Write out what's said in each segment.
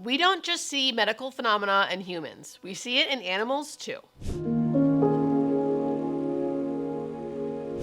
We don't just see medical phenomena in humans, we see it in animals too.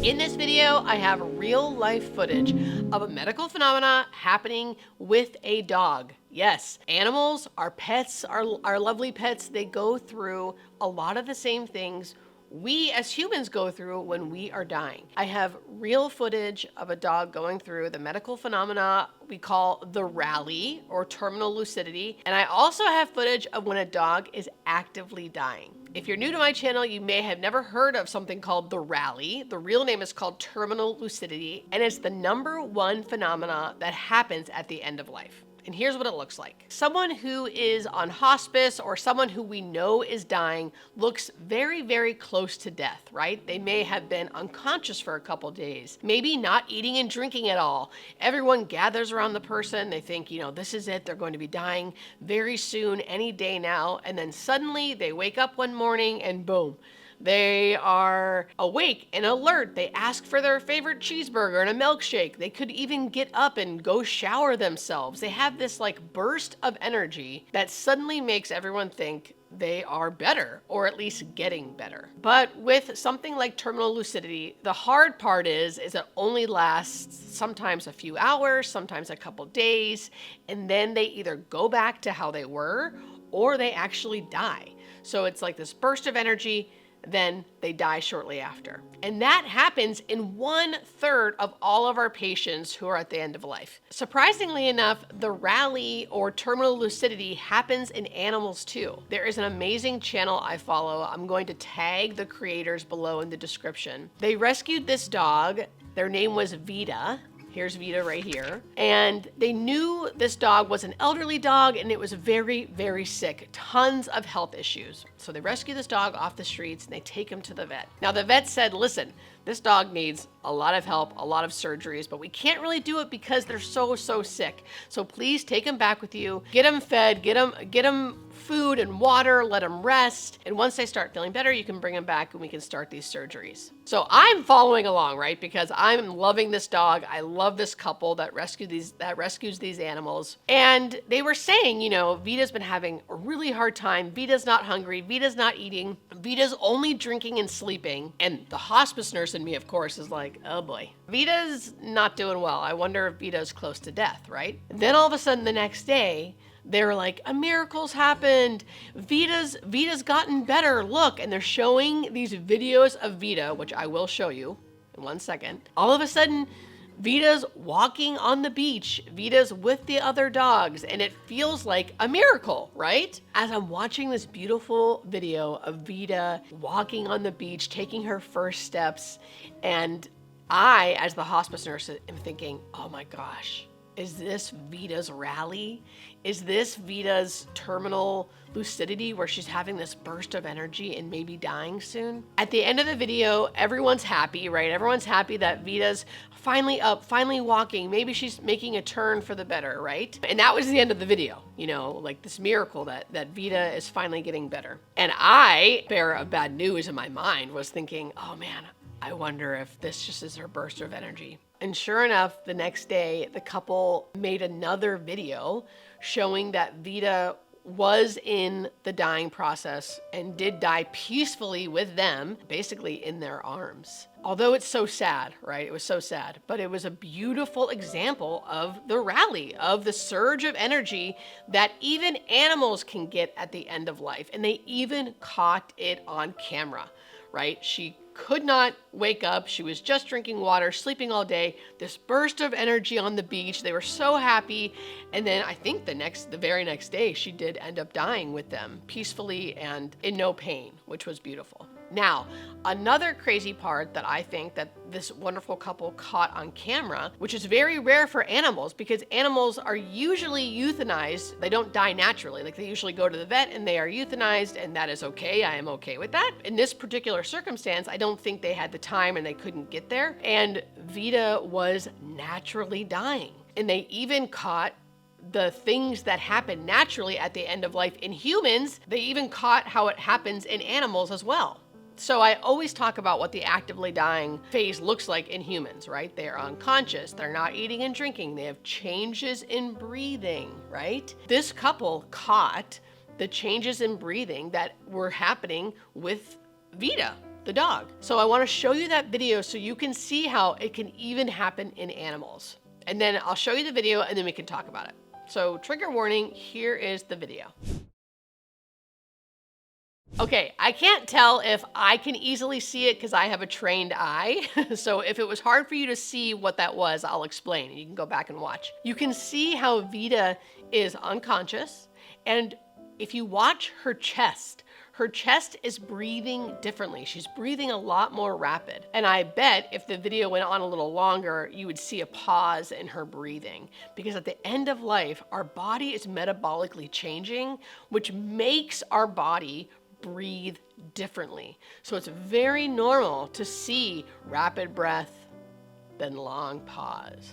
In this video, I have real life footage of a medical phenomena happening with a dog. Yes, animals, our pets, our lovely pets, they go through a lot of the same things we as humans go through when we are dying. I have real footage of a dog going through the medical phenomena we call the rally or terminal lucidity. And I also have footage of when a dog is actively dying. If you're new to my channel, you may have never heard of something called the rally. The real name is called terminal lucidity, and it's the #1 phenomena that happens at the end of life. And here's what it looks like. Someone who is on hospice or someone who we know is dying looks very, very close to death, right? They may have been unconscious for a couple days, maybe not eating and drinking at all. Everyone gathers around the person. They think, this is it. They're going to be dying very soon, any day now. And then suddenly they wake up one morning and boom, they are awake and alert. They ask for their favorite cheeseburger and a milkshake. They could even get up and go shower themselves. They have this burst of energy that suddenly makes everyone think they are better, or at least getting better. But with something like terminal lucidity, the hard part is it only lasts sometimes a few hours, sometimes a couple days, and then they either go back to how they were or they actually die. So it's like this burst of energy, then they die shortly after. And that happens in 1/3 of all of our patients who are at the end of life. Surprisingly enough, the rally or terminal lucidity happens in animals too. There is an amazing channel I follow. I'm going to tag the creators below in the description. They rescued this dog. Their name was Vita. Here's Vita right here. And they knew this dog was an elderly dog and it was very, very sick. Tons of health issues. So they rescue this dog off the streets and they take him to the vet. Now the vet said, listen, this dog needs a lot of help, a lot of surgeries, but we can't really do it because they're so sick. So please take him back with you, get him fed, get him food and water, let him rest. And once they start feeling better, you can bring him back and we can start these surgeries. So I'm following along, right? Because I'm loving this dog. I love this couple that rescues these animals. And they were saying, Vita's been having a really hard time. Vita's not hungry. Vita's not eating. Vita's only drinking and sleeping. And the hospice nurse in me, of course, is like, oh boy, Vita's not doing well. I wonder if Vita's close to death, right? And then all of a sudden the next day, they're like, a miracle's happened. Vita's gotten better. Look, and they're showing these videos of Vita, which I will show you in 1 second. All of a sudden, Vita's walking on the beach. Vita's with the other dogs, and it feels like a miracle, right? As I'm watching this beautiful video of Vita walking on the beach, taking her first steps, and I, as the hospice nurse, am thinking, oh my gosh, is this Vita's rally? Is this Vita's terminal lucidity where she's having this burst of energy and maybe dying soon? At the end of the video, everyone's happy, right? Everyone's happy that Vita's finally up, finally walking. Maybe she's making a turn for the better, right? And that was the end of the video, like this miracle that Vita is finally getting better. And I, bearer of bad news in my mind, was thinking, oh man, I wonder if this just is her burst of energy. And sure enough, the next day, the couple made another video showing that Vita was in the dying process and did die peacefully with them, basically in their arms. Although it's so sad, right? It was so sad, but it was a beautiful example of the rally, of the surge of energy that even animals can get at the end of life. And they even caught it on camera, right? She could not wake up. She was just drinking water, sleeping all day. This burst of energy on the beach. They were so happy. And then I think the very next day, she did end up dying with them peacefully and in no pain, which was beautiful. Now, another crazy part that I think that this wonderful couple caught on camera, which is very rare for animals because animals are usually euthanized. They don't die naturally. They usually go to the vet and they are euthanized, and that is okay. I am okay with that. In this particular circumstance, I don't think they had the time and they couldn't get there. And Vita was naturally dying. And they even caught the things that happen naturally at the end of life in humans. They even caught how it happens in animals as well. So I always talk about what the actively dying phase looks like in humans, right? They're unconscious, they're not eating and drinking, they have changes in breathing, right? This couple caught the changes in breathing that were happening with Vita, the dog. So I want to show you that video so you can see how it can even happen in animals. And then I'll show you the video and then we can talk about it. So trigger warning, here is the video. Okay, I can't tell if I can easily see it because I have a trained eye. So if it was hard for you to see what that was, I'll explain. You can go back and watch. You can see how Vita is unconscious. And if you watch her chest is breathing differently. She's breathing a lot more rapid. And I bet if the video went on a little longer, you would see a pause in her breathing. Because at the end of life, our body is metabolically changing, which makes our body breathe differently. So it's very normal to see rapid breath, then long pause.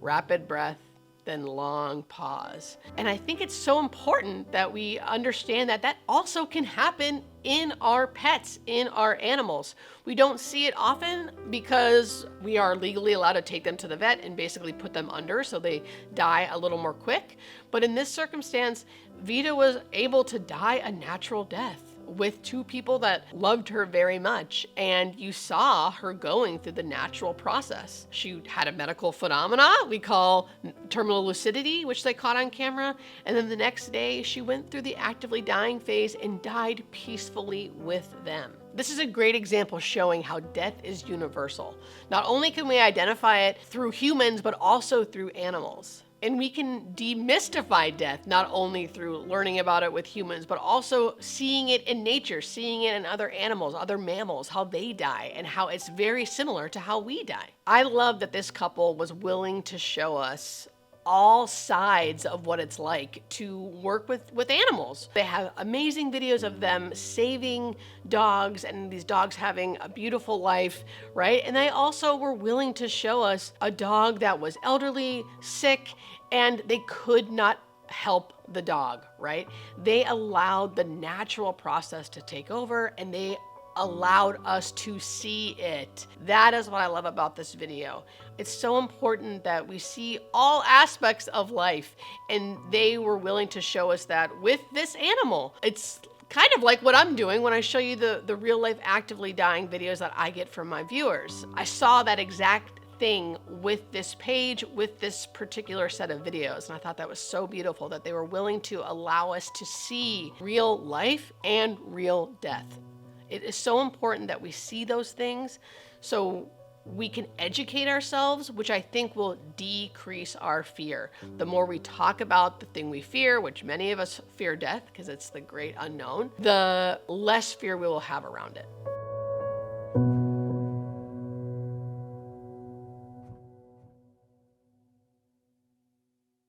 Rapid breath, then long pause. And I think it's so important that we understand that that also can happen in our pets, in our animals. We don't see it often because we are legally allowed to take them to the vet and basically put them under so they die a little more quick. But in this circumstance, Vita was able to die a natural death with two people that loved her very much, and you saw her going through the natural process. She had a medical phenomena we call terminal lucidity, which they caught on camera, and then the next day she went through the actively dying phase and died peacefully with them. This is a great example showing how death is universal. Not only can we identify it through humans, but also through animals. And we can demystify death not only through learning about it with humans, but also seeing it in nature, seeing it in other animals, other mammals, how they die, and how it's very similar to how we die. I love that this couple was willing to show us all sides of what it's like to work with animals. They have amazing videos of them saving dogs and these dogs having a beautiful life, right? And they also were willing to show us a dog that was elderly, sick, and they could not help the dog, right? They allowed the natural process to take over and they allowed us to see it. That is what I love about this video. It's so important that we see all aspects of life, and they were willing to show us that with this animal. It's kind of like what I'm doing when I show you the real life actively dying videos that I get from my viewers. I saw that exact thing with this page, with this particular set of videos. And I thought that was so beautiful that they were willing to allow us to see real life and real death. It is so important that we see those things so we can educate ourselves, which I think will decrease our fear. The more we talk about the thing we fear, which many of us fear death because it's the great unknown, the less fear we will have around it.